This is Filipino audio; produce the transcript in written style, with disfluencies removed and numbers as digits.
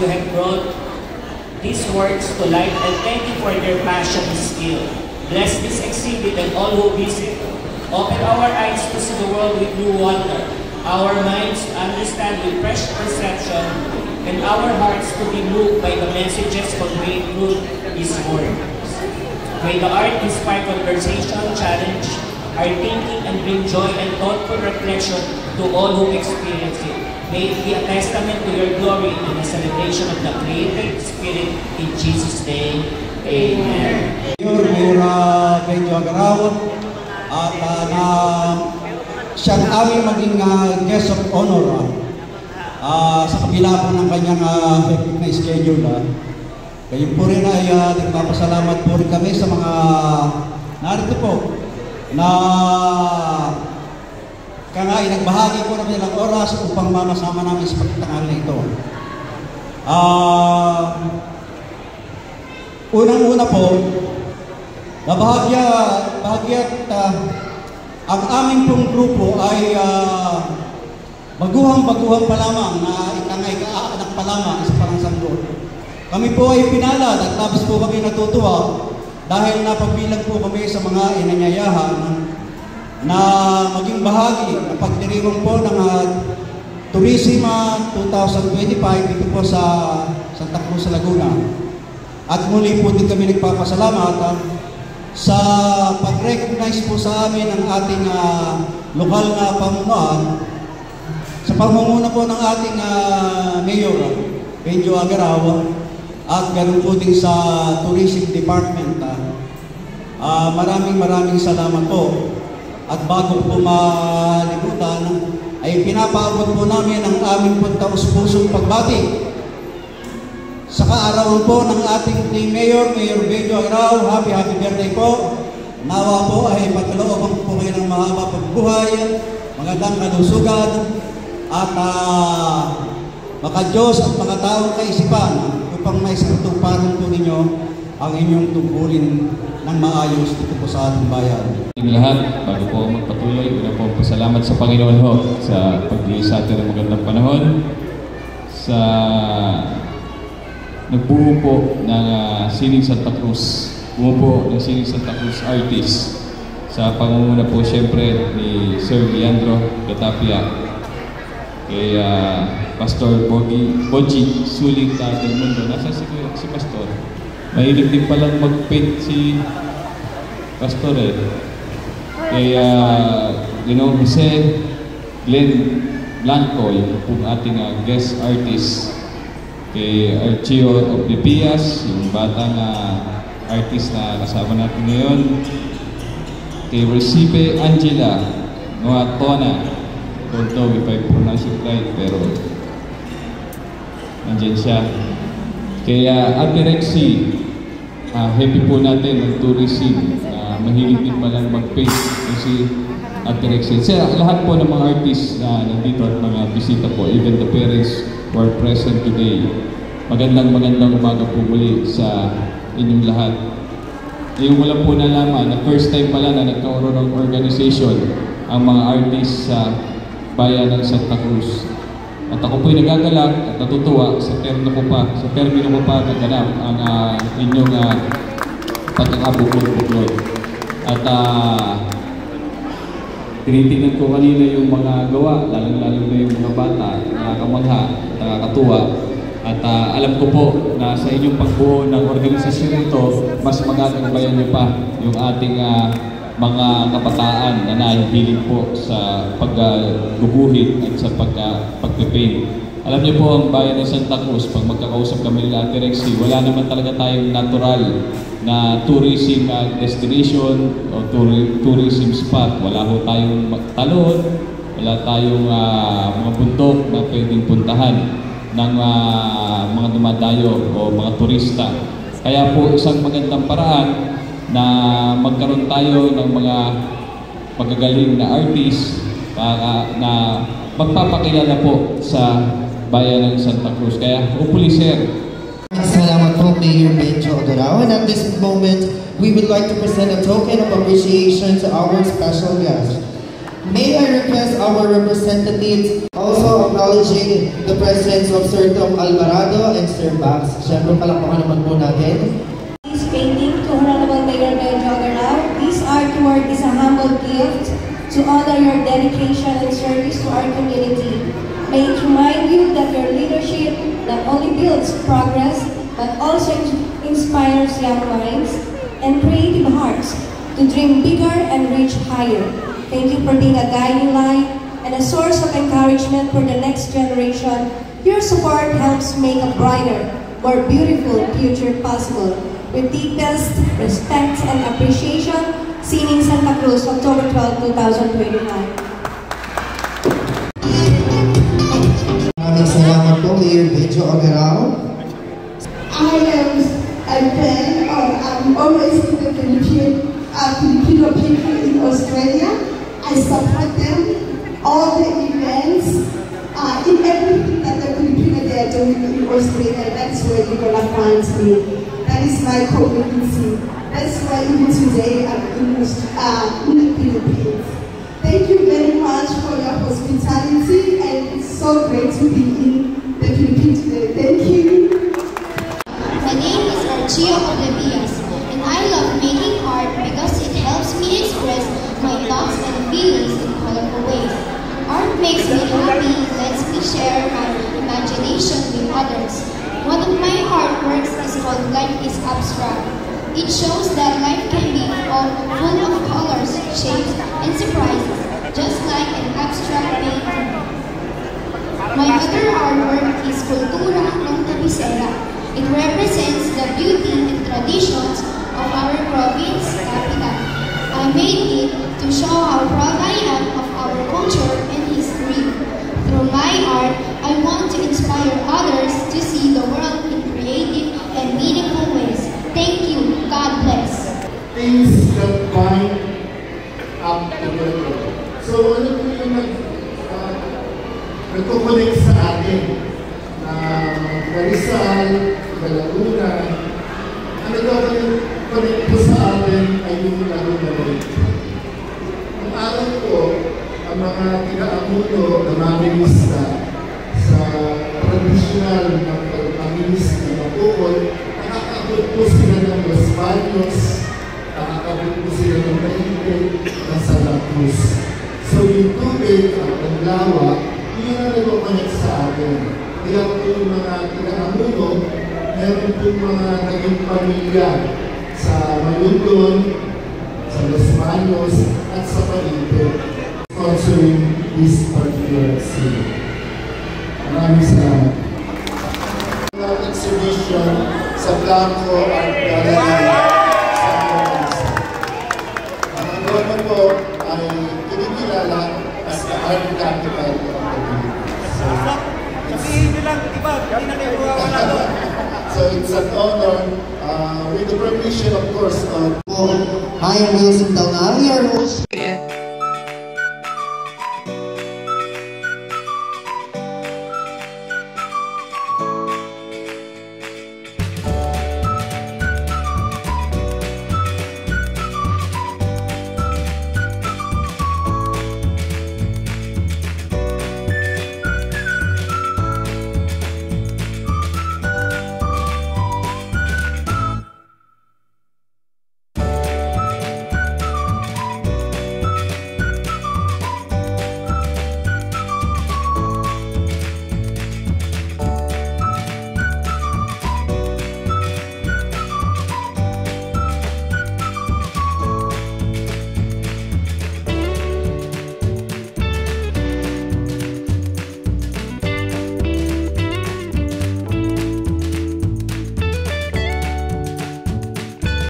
you have brought these works to light, and thank you for their passion and skill. Bless this exhibit and all who visit. Open our eyes to see the world with new wonder, our minds to understand with fresh perception, and our hearts to be moved by the messages conveyed through His Word. May the art inspire conversation, challenge our thinking, and bring joy and thoughtful reflection to all who experience it. May it be a testament to your glory and a celebration of the creative spirit. In Jesus' name, Amen. Mayor Benjo Agaraw, at siyang aming maging guest of honor sa kabila po ng kanyang hectic na schedule. Kayo po rin ay nagpapasalamat po rin kami sa mga narito po na kaya nagbahagi po namin ng oras upang mamasama namin sa pagtanghal na ito. Unang-una po, bahagya't ang aming pong grupo ay baguhang-baguhang pa lamang na ikangay kaanak pa lamang sa parang sanggol. Kami po ay pinalad at labis po kami natutuwa dahil napagbilang po kami sa mga inanyayahan na maging bahagi ng pagdiriwang po ng Turisma 2025 dito po sa Santa Cruz, Laguna. At muli po din kami nagpapasalamat sa pag-recognize po sa amin ng ating lokal na pamunuan sa pamumuno po ng ating Mayor Benjo Agaraw at ganoon po din sa Tourism Department. Maraming salamat po. At bago po malimutan, ay pinapaabot po namin ang aming taus-pusong pagbati sa kaarawan po ng ating Mayor Benjo Agaraw. Happy birthday po. Nawa po ay pagkalooban po kayo ng mahaba pagbuhay, magandang kalusugan, at maka-Diyos at mga taong kaisipan upang may sartuparan po ninyo ang inyong tungkulin ng maayos dito po sa ating bayan. Lahat, bago po magpatuloy, una po pasalamat sa Panginoon ho sa pagbigay sa atin ng magandang panahon, sa nagbuo po ng Sining Santa Cruz, bumuo po ng Sining Santa Cruz Artists sa pangunguna po siyempre ni Sir Leandro Gatapia, kay Pastor Boji Suling del Mundo. Nasa si Pastor? Mahilig din palang mag-paint si Pastor kay Jose Glenn Blanco, yung pong ating guest artist, kay Archio Oblipias, yung batang artist na kasama natin ngayon, kay Recipe Angela Noatona, don't know if I pronounce it right, pero nandyan siya, kay Ate Rexy, happy po natin ng tourism, mahilig din palang mag-paint kasi Ate Rexy. Lahat po ng mga artists na nandito at mga bisita po, even the parents who are present today, magandang umaga po muli sa inyong lahat. Yung wala po nalaman na first time pala na nagkaroon ng organization ang mga artists sa bayan ng Santa Cruz. At ako po'y nagagalak at natutuwa sa termino ko pa naganap ang inyong pagkakabuklod-buklod. At tinitingnan ko kanina yung mga gawa, lalong-lalo na yung mga bata, nakakamangha, nakakatuwa. At alam ko po na sa inyong pagbuo ng organisasyon ito, mas magagabayan niyo pa yung ating mga kabataan na nahihilig po sa pagguguhit at sa pagpipaint. Alam niyo po, ang bayan ng Santa Cruz, pag magkakausap kami nila Ate Rexy, wala naman talaga tayong natural na tourism destination o tourism spot. Wala po tayong talon, wala tayong mga bundok na pwedeng puntahan ng mga dumadayo o mga turista. Kaya po isang magandang paraan na magkaroon tayo ng mga magagaling na artist na magpapakilala po sa bayan ng Santa Cruz. Kaya hopefully, sir. Salamat po, Mayor Benjo Agaraw. And at this moment, we would like to present a token of appreciation to our special guest. May I request our representatives also acknowledging the presence of Sir Tom Alvarado and Sir Bax. Siyempre, palakpakan naman po natin. This painting to Honorable Mayor Benjo Agarao. This artwork is a humble gift to honor your dedication and service to our community. May it remind you that your leadership not only builds progress, but also inspires young minds and creative hearts to dream bigger and reach higher. Thank you for being a guiding light and a source of encouragement for the next generation. Your support helps make a brighter, more beautiful future possible. With deepest respect and appreciation, Sining Santa Cruz, October 12, 2025. Maraming salamat po, Mayor Benjo Agarao. I am a fan of, I'm always with the Filipino people in Australia. I support them, all the events, in everything that the Filipino they are doing in Australia. That's where you're gonna find me. That is my community. That's why even today I'm in the Philippines. Thank you very much for your hospitality, and it's so great to be in the Philippines today. Thank you. My name is Archio Oblivias, and I love making art because it helps me express my thoughts and feelings in colorful ways. Art makes me happy, lets me share my imagination with others. One of my artworks is called Life is Abstract. It shows that life can be all full of colors, shapes, and surprises, just like an abstract painting. My other artwork is Kultura ng Tabisera. It represents the beauty and traditions of our province capital. I made it to show how proud I am of our culture and history. Through my art, I want to inspire others to see the world in creative and meaningful ways. Thank you. God bless. Things that bind up together. So ano po yung nagkukunik sa atin na Rizal, Laguna, ano daw connect po sa atin ay yung Laguna Lake. Ang alam ko, ang mga tiga-amuno na mamimista sa tradisyonal na pag-mamimista na bukol, nakakabot po sila ng Los Baños, nakakabot po sila ng Maite, ng Santa Cruz. So yung tubig at ang lawa, yun ang nag-connect sa atin. Kaya po yung mga tiga-amuno, meron po mga naging pamilya sa Mayundon, sa Los Baños, at sa Maite, sponsoring this particular scene. Maraming salamat. Ang exhibition sa Blanco Art Gallery sa Manila. Ang Angono po ay kinikilala as the art capital of the Philippines. So it's an honor, with the permission of course of... Hi, I'm Wilson Dalnari, our host.